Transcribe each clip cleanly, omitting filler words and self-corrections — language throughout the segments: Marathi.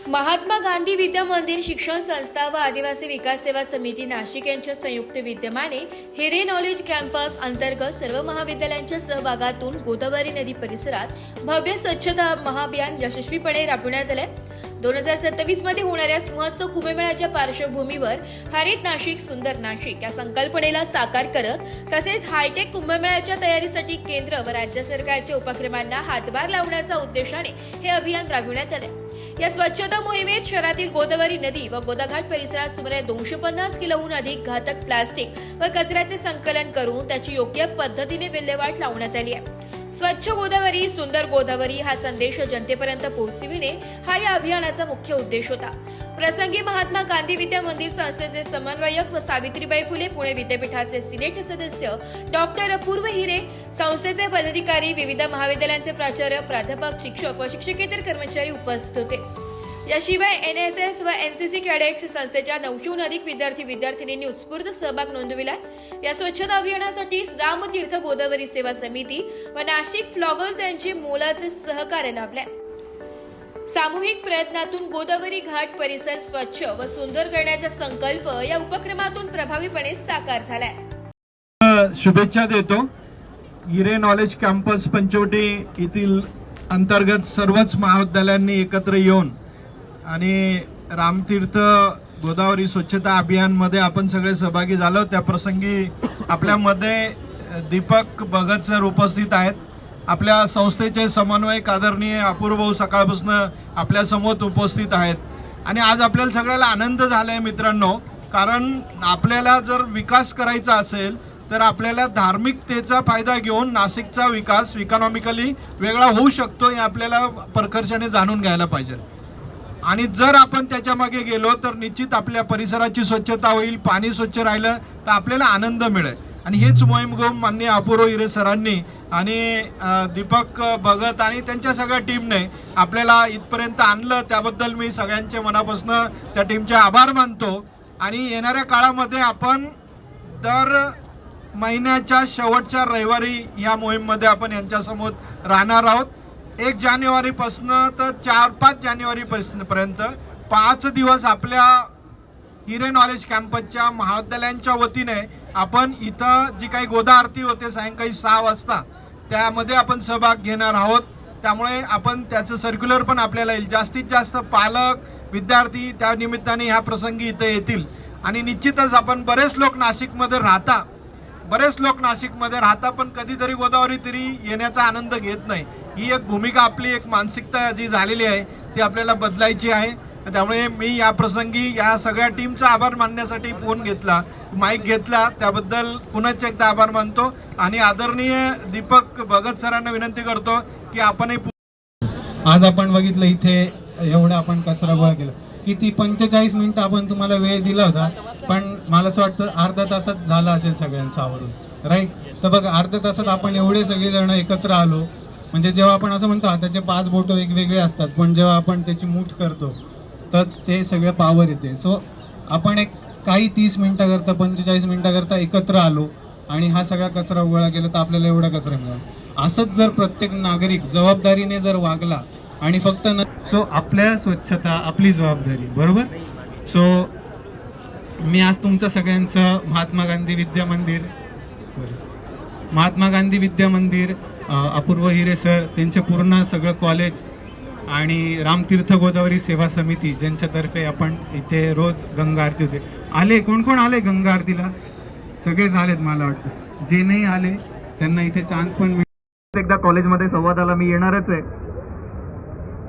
महात्मा गांधी विद्या मंदिर शिक्षण संस्था व आदिवासी विकास सेवा समिती नाशिक यांच्या संयुक्त विद्यमाने हिरे नॉलेज कॅम्पस अंतर्गत सर्व महाविद्यालयांच्या सहभागातून गोदावरी नदी परिसरात भव्य स्वच्छता महाअभियान यशस्वीपणे राबविण्यात आले। 2027 मध्ये होणाऱ्या सुहस्त कुंभमेळ्याच्या पार्श्वभूमीवर हरित नाशिक सुंदर नाशिक या संकल्पनेला साकार करत तसेच हायटेक कुंभमेळ्याच्या तयारीसाठी केंद्र व राज्य सरकारच्या उपक्रमांना हातभार लावण्याच्या उद्देशाने हे अभियान राबविण्यात आले। या स्वच्छता मोहिमेत शहरातील गोदावरी नदी व गोदाघाट परिसरात सुमारे 250 किलोहून अधिक घातक प्लास्टिक व कचऱ्याचे संकलन करून त्याची योग्य पद्धतीने विल्हेवाट लावण्यात आली आहे। स्वच्छ गोदावरी सुंदर गोदावरी हा संदेश जनतेपर्यंत पोहोचविणे हा या अभियानाचा मुख्य उद्देश होता। प्रसंगी महात्मा गांधी विद्या मंदिर संस्थेचे समन्वयक व सावित्रीबाई फुले पुणे विद्यापीठाचे सिनेट सदस्य डॉक्टर अपूर्व हिरे, संस्थेचे पदाधिकारी, विविध महाविद्यालयांचे प्राचार्य, प्राध्यापक, शिक्षक व शिक्षकेतर कर्मचारी उपस्थित होते। याशिवाय NSS व NCC कॅडेट्स संस्थेच्या 900हून अधिक विद्यार्थी-विद्यार्थिनींनी उत्स्फूर्त सहभाग नोंदविला। या स्वच्छता अभियानासाठी रामतीर्थ गोदावरी सेवा समिती व नाशिक फ्लॉगर्स यांचे मोलाचे सहकार्य लाभले। सामूहिक प्रयत्नातून गोदावरी घाट परिसर स्वच्छ व सुंदर करण्याचा संकल्प या उपक्रमातून प्रभावीपणे साकार झालाय। शुभेच्छा देतो। हिरे नॉलेज कॅम्पस पंचवटी येथील अंतर्गत सर्वच महाविद्यालयांनी एकत्र येऊन आणि रामतीर्थ गोदावरी स्वच्छता अभियान मध्ये आपण सगळे सहभागी झालो। त्या प्रसंगी आपल्यामध्ये दीपक भगत सर उपस्थित आहेत। आपल्या संस्थेचे समन्वयक आदरणीय अपूर्व भाऊ सकाळपासून आपल्या समोर उपस्थित आहेत आणि आज आपल्याला सगळ्याला आनंद झालाय मित्रांनो, कारण आपल्याला जर विकास करायचा असेल तर आपल्याला धार्मिकतेचा फायदा घेऊन नाशिकचा विकास इकॉनॉमिकली वेगळा होऊ शकतो हे आपल्याला प्रखरपणे जाणून घ्यायला पाहिजे। आणि जर आपण त्याच्या मागे गेलो तर निश्चित आपल्या परिसराची स्वच्छता होईल, पाणी स्वच्छ राहिलं तर आपल्याला आनंद मिळेल। आणि हेच मोहीम घेऊन माननीय अपूर्व हिरे सरांनी आणि दीपक भगत आणि त्यांच्या सगळ्या टीमने आपल्याला इथपर्यंत आणलं, त्याबद्दल मी सगळ्यांचे मनापासून त्या टीमचे आभार मानतो। आणि येणाऱ्या काळामध्ये आपण दर महिन्याच्या शेवटच्या रविवारी या मोहीममध्ये आपण यांच्यासमोर राहणार आहोत। 1 जानेवारीपासून तर 4-5 जानेवारीपर्यंत 5 दिवस आपल्या हिरे नॉलेज कॅम्पसच्या महाविद्यालयांच्या वतीने आपण इथं जी काही गोदा आरती होते सायंकाळी 6 वाजता त्यामध्ये आपण सहभाग घेणार आहोत। त्यामुळे आपण त्याचं सर्क्युलर पण आपल्याला येईल। जास्तीत जास्त पालक, विद्यार्थी त्या निमित्ताने ह्या प्रसंगी इथे येतील आणि निश्चितच आपण बरेच लोक नाशिकमध्ये राहता पण कधीतरी गोदावरी तीरी येण्याचा आनंद घेत नाही। ही एक भूमिका आपली एक मानसिकता जी झालेली आहे ती आपल्याला बदलायची आहे। त्यामुळे मी या प्रसंगी या सगळ्या टीमचा आभार मानण्यासाठी फोन घेतला, माईक घेतला, त्याबद्दल पुन्हा एकदा आभार मानतो आणि आदरणीय दीपक भगत सरांना विनंती करतो की आपणही आज आपण बघितलं इथे एवढा आपण कचरा गोळा केला, किती 45 मिनिटं आपण तुम्हाला वेळ दिला होता, पण मला असं वाटतं अर्धा तासात झाला असेल सगळ्यांचं आवरून, राईट? तर बघा अर्ध्या तासात आपण एवढे सगळेजण एकत्र आलो, म्हणजे जेव्हा आपण असं म्हणतो हाताचे 5 बोटं वेगवेगळे असतात पण जेव्हा आपण त्याची मूठ करतो तर ते सगळं पावर येते। सो आपण एक काही 30 मिनिटं करता 45 मिनिटं करता एकत्र आलो आणि हा सगळा कचरा गोळा केला तर आपल्याला एवढा कचरा मिळाला। असंच जर प्रत्येक नागरिक जबाबदारीने जर वागला आणि फक्त सो आपल्या स्वच्छता आपली जबाबदारी, बरोबर? सो मी आज तुमचं सगळ्यांचं महात्मा गांधी विद्या मंदिर अपूर्व हिरे सर, त्यांचे पूर्ण सगळं कॉलेज आणि रामतीर्थ गोदावरी सेवा समिती ज्यांच्यातर्फे आपण इथे रोज गंगा आरती होते। आले कोण कोण आले गंगा आरतीला? सगळेच आलेत मला वाटतं। जे नाही आले त्यांना इथे चान्स पण मिळेल। एकदा कॉलेजमध्ये संवादाला मी येणारच आहे।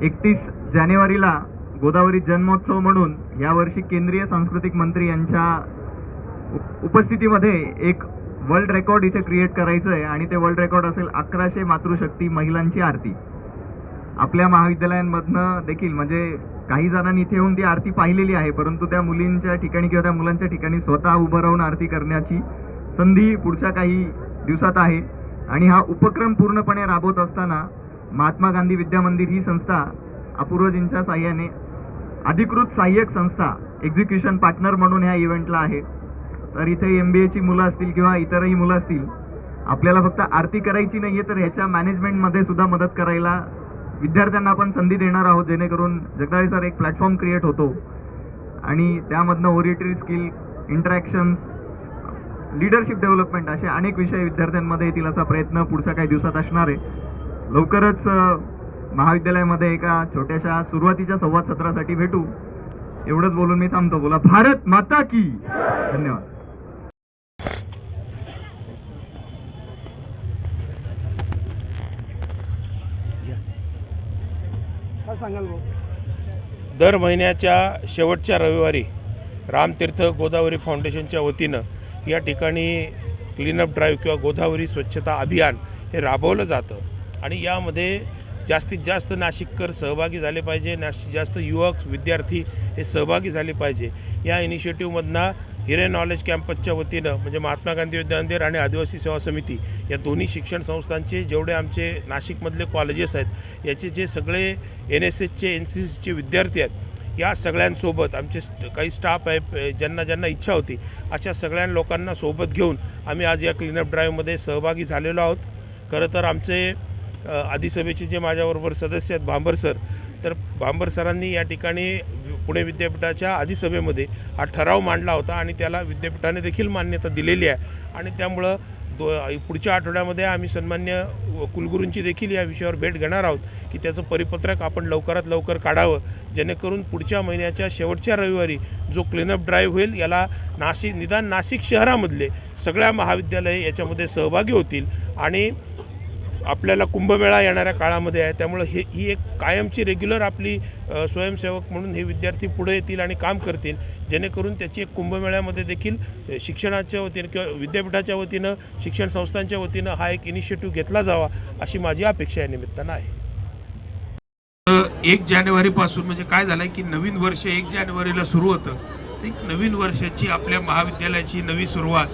31 जानेवारीला गोदावरी जन्मोत्सव म्हणून यावर्षी केंद्रीय सांस्कृतिक मंत्री यांच्या उपस्थितीमध्ये एक वर्ल्ड रेकॉर्ड इथे क्रिएट करायचं आहे आणि ते वर्ल्ड रेकॉर्ड असेल 1100 मातृशक्ती महिलांची आरती। आपल्या महाविद्यालयांमधनं देखील म्हणजे काही जणांनी इथे येऊन ती आरती पाहिलेली आहे, परंतु त्या मुलींच्या ठिकाणी किंवा त्या मुलांच्या ठिकाणी स्वतः उभं राहून आरती करण्याची संधी पुढच्या काही दिवसात आहे। आणि हा उपक्रम पूर्णपणे राबवत असताना महात्मा गांधी विद्या मंदिर ही संस्था अपूर्वजींच्या साह्याने अधिकृत सहाय्यक संस्था एक्झिक्युशन पार्टनर म्हणून ह्या इव्हेंटला आहे। तर इथे MBA ची मुलं असतील किंवा इतरही मुलं असतील, आपल्याला फक्त आरती करायची नाहीये तर ह्याच्या मॅनेजमेंटमध्ये सुद्धा मदत करायला विद्यार्थ्यांना आपण संधी देणार आहोत, जेणेकरून जगदाळे सर एक प्लॅटफॉर्म क्रिएट होतो आणि त्यामधनं ओरिएटरी स्किल, इंटरॅक्शन्स, लीडरशिप डेव्हलपमेंट असे अनेक विषय विद्यार्थ्यांमध्ये येतील असा प्रयत्न पुढच्या काही दिवसात असणार आहे. लवकरच महाविद्यालयामध्ये एका छोट्याशा सुरुवातीच्या संवाद सत्रासाठी भेटू. एवढंच बोलून मी थांबतो. बोला भारत माता की. धन्यवाद. दर महिन्याच्या शेवटच्या रविवारी रामतीर्थ गोदावरी फाउंडेशनच्या वतीनं या ठिकाणी क्लीनअप ड्राईव्ह किंवा गोदावरी स्वच्छता अभियान हे राबवलं जातं आणि यामध्ये जास्तीत जास्त नाशिककर सहभागी झाले पाहिजे, जास्तीत जास्त युवक विद्यार्थी हे सहभागी झाले पाहिजे. या इनिशिएटिव्हमधनं हिरे नॉलेज कॅम्पसच्या वतीनं म्हणजे महात्मा गांधी विद्या मंदिर आणि आदिवासी सेवा समिती या दोन्ही शिक्षण संस्थांचे जेवढे आमचे नाशिकमधले कॉलेजेस आहेत याचे जे सगळे NSSचे NCCचे विद्यार्थी आहेत या सगळ्यांसोबत आमचे काही स्टाफ आहे, ज्यांना इच्छा होती अशा सगळ्या लोकांना सोबत घेऊन आम्ही आज या क्लीनअप ड्राईव्हमध्ये सहभागी झालेलो आहोत. खरं तर आमचे अधिसभेचे जे माझ्याबरोबर सदस्य आहेत भांबर सर, तर भांबर सरांनी या ठिकाणी पुणे विद्यापीठाच्या अधिसभेमध्ये हा ठराव मांडला होता आणि त्याला विद्यापीठाने देखील मान्यता दिलेली आहे आणि त्यामुळं पुढच्या आठवड्यामध्ये आम्ही सन्मान्य कुलगुरूंची देखील या विषयावर भेट घेणार आहोत की त्याचं परिपत्रक आपण लवकरात लवकर काढावं, जेणेकरून पुढच्या महिन्याच्या शेवटच्या रविवारी जो क्लीनअप ड्राईव्ह होईल याला नाशिक शहरामधले सगळ्या महाविद्यालये याच्यामध्ये सहभागी होतील आणि आपल्याला कुंभमेळा येणाऱ्या काळामध्ये आहे. त्यामुळं ही एक कायमची रेग्युलर आपली स्वयंसेवक म्हणून हे विद्यार्थी पुढे येतील आणि काम करतील, जेणेकरून त्याची एक कुंभमेळ्यामध्ये देखील शिक्षणाच्या वतीनं किंवा विद्यापीठाच्या वतीनं शिक्षण संस्थांच्या वतीनं हा एक इनिशिएटिव्ह घेतला जावा अशी माझी अपेक्षा या निमित्तानं आहे. 1 जानेवारीपासून म्हणजे काय झालं की नवीन वर्ष 1 जानेवारीला सुरू होतं. एक नवीन वर्षाची आपल्या महाविद्यालयाची नवी सुरुवात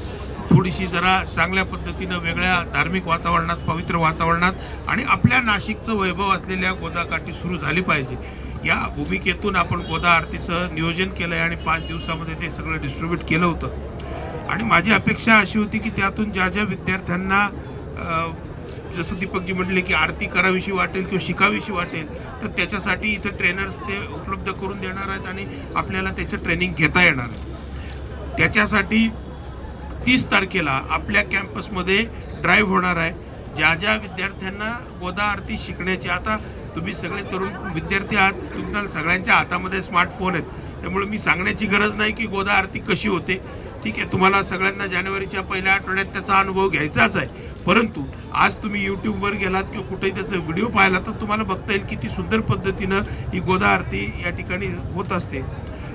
थोडीशी जरा चांगल्या पद्धतीनं वेगळ्या धार्मिक वातावरणात, पवित्र वातावरणात आणि आपल्या नाशिकचं वैभव असलेल्या गोदाकाठी सुरू झाली पाहिजे. या भूमिकेतून आपण गोदा आरतीचं नियोजन केलं आहे आणि 5 दिवसामध्ये ते सगळं डिस्ट्रीब्यूट केलं होतं आणि माझी अपेक्षा अशी होती की त्यातून ज्या ज्या विद्यार्थ्यांना जसं दीपकजी म्हटले की आरती करावीशी वाटेल किंवा शिकावीशी वाटेल तर त्याच्यासाठी इथं ट्रेनर्स ते उपलब्ध करून देणार आहेत आणि आपल्याला त्याचं ट्रेनिंग घेता येणार आहे. त्याच्यासाठी 30 तारखेला आपल्या कॅम्पसमध्ये ड्राईव्ह होणार आहे. ज्या ज्या विद्यार्थ्यांना गोदा आरती शिकण्याची, आता तुम्ही सगळे तरुण विद्यार्थी आहात, तुम्हाला सगळ्यांच्या हातामध्ये स्मार्टफोन आहेत, त्यामुळे मी सांगण्याची गरज नाही की गोदा आरती कशी होते. ठीक आहे, तुम्हाला सगळ्यांना जानेवारीच्या पहिल्या आठवड्यात त्याचा अनुभव घ्यायचाच आहे. परंतु आज तुम्ही यूट्यूबवर गेलात किंवा कुठेही त्याचा व्हिडिओ पाहिला तर तुम्हाला बघता येईल किती सुंदर पद्धतीनं ही गोदा आरती या ठिकाणी होत असते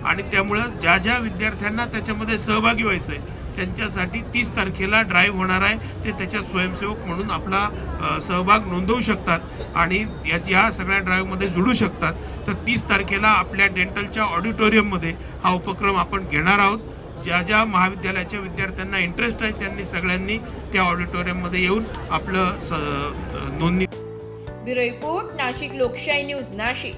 आणि त्यामुळं ज्या ज्या विद्यार्थ्यांना त्याच्यामध्ये सहभागी व्हायचं आहे त्यांच्यासाठी 30 तारखेला ड्राईव्ह होणार आहे. ते त्याच्यात स्वयंसेवक म्हणून आपला सहभाग नोंदवू शकतात आणि या सगळ्या ड्राईव्हमध्ये जुळू शकतात. तर 30 तारखेला आपल्या डेंटलच्या ऑडिटोरियममध्ये हा उपक्रम आपण घेणार आहोत. ज्या ज्या महाविद्यालयाच्या विद्यार्थ्यांना इंटरेस्ट आहे त्यांनी सगळ्यांनी त्या ऑडिटोरियममध्ये येऊन आपलं नोंदणी. ब्युरो रिपोर्ट, नाशिक लोकशाही न्यूज, नाशिक.